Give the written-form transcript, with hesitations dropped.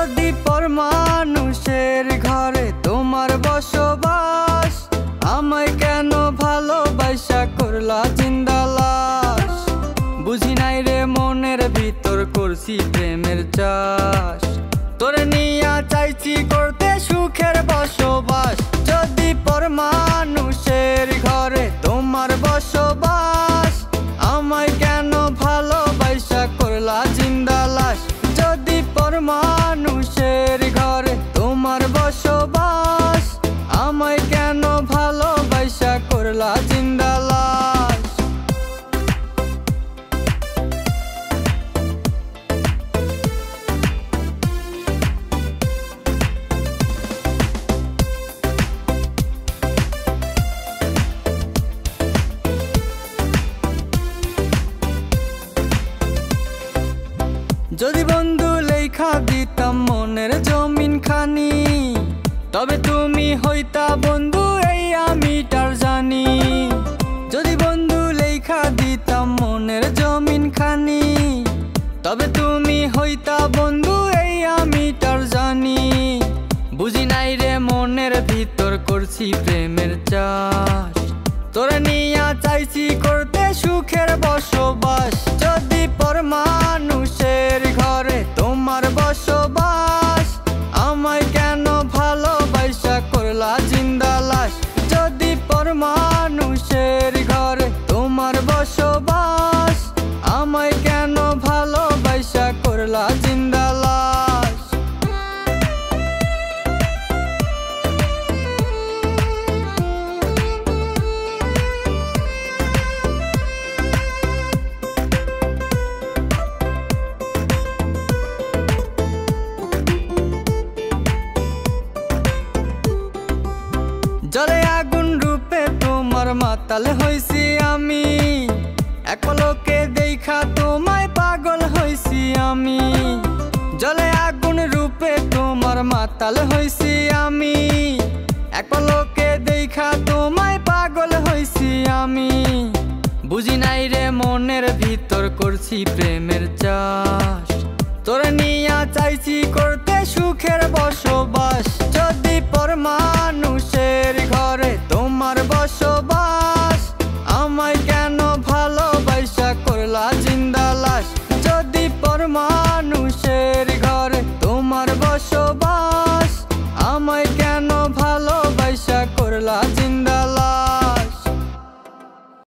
যদি পর মানুষের ঘরে তোমার বসবাস, আমায় কেন ভালোবাসা করলা জিন্দা লাশ? বুঝি নাই রে মনের ভিতর করছি প্রেমের চাষ, তোরে নিয়া চাইছি করতে সুখের বসবাস। যদি পর মানুষের ঘরে তোমার বসবাস, আমায় কেন ভালোবাসা করলা জিন্দা লাশ? যদি পর মানুষের ঘরে তোমার বসবাস, আমায় কেন ভালোবাসা করলা জিন্দা লাশ? যদি বন্ধু লেখা দিতাম মনের জমিন খানি, তবে তুমি হইতা বন্ধু এই আমি তার জানি। যদি বন্ধু লেখা দিতাম মনের জমিন খানি, তবে তুমি হইতা বন্ধু এই আমি তার জানি। বুঝি নাই রে মনের ভিতর করছি প্রেমের চাষ, তোরে নিয়া চাইছি করতে সুখের বসবাস। যদি পর মানুষের ঘরে তোমার বসবাস, আমায় কেন ভালোবাসা করলা জিন্দা লাশ? যদি পর মানুষের ঘরে তোমার বসবাস, আমায় কেন ভালোবাসা করলা জিন্দা লাশ? জলে আগুন রূপে তোমার মাতাল হইছি আমি, এক পলকে দেখা তোমায় পাগল হইছি আমি। জলে আগুন রূপে তোমার মাতাল হইছি আমি, এক পলকে দেখা তোমায় পাগল হইছি আমি। বুঝি নাই রে মনের ভিতর করছি প্রেমের চাষ, তোরে নিয়া চাইছি করতে সুখের বসবাস। যদি পর মানুষের ঘরে তোমার বসবাস, আমায় কেন ভালোবাসা করলা জিন্দা লাশ? যদি পর